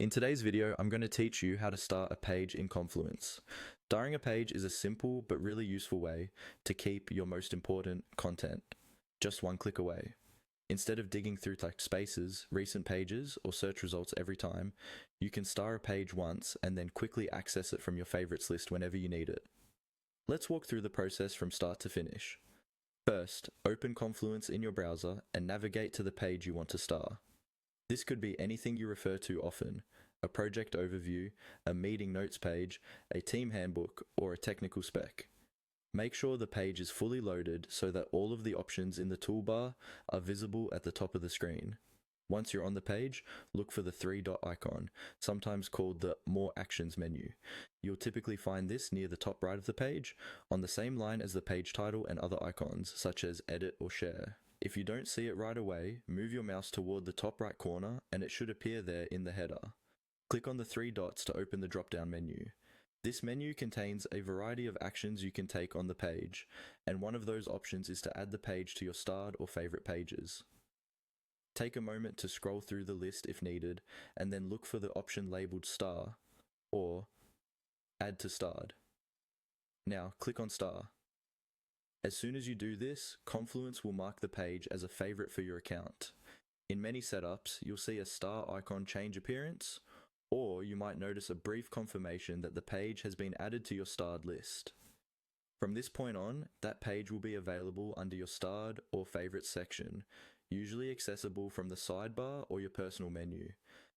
In today's video, I'm going to teach you how to start a page in Confluence. Starting a page is a simple but really useful way to keep your most important content just one click away. Instead of digging through like spaces, recent pages, or search results every time, you can start a page once and then quickly access it from your favorites list whenever you need it. Let's walk through the process from start to finish. First, open Confluence in your browser and navigate to the page you want to start. This could be anything you refer to often: a project overview, a meeting notes page, a team handbook, or a technical spec. Make sure the page is fully loaded so that all of the options in the toolbar are visible at the top of the screen. Once you're on the page, look for the three-dot icon, sometimes called the More Actions menu. You'll typically find this near the top right of the page, on the same line as the page title and other icons, such as Edit or Share. If you don't see it right away, move your mouse toward the top right corner and it should appear there in the header. Click on the three dots to open the drop-down menu. This menu contains a variety of actions you can take on the page, and one of those options is to add the page to your starred or favorite pages. Take a moment to scroll through the list if needed, and then look for the option labeled Star or Add to Starred. Now click on Star. As soon as you do this, Confluence will mark the page as a favorite for your account. In many setups, you'll see a star icon change appearance, or you might notice a brief confirmation that the page has been added to your starred list. From this point on, that page will be available under your starred or favorites section, usually accessible from the sidebar or your personal menu.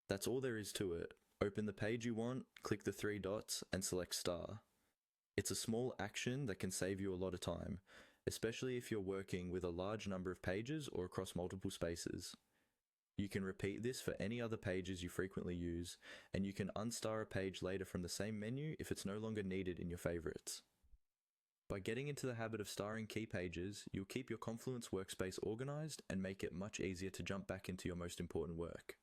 That's all there is to it. Open the page you want, click the three dots, and select Star. It's a small action that can save you a lot of time, especially if you're working with a large number of pages or across multiple spaces. You can repeat this for any other pages you frequently use, and you can unstar a page later from the same menu if it's no longer needed in your favorites. By getting into the habit of starring key pages, you'll keep your Confluence workspace organized and make it much easier to jump back into your most important work.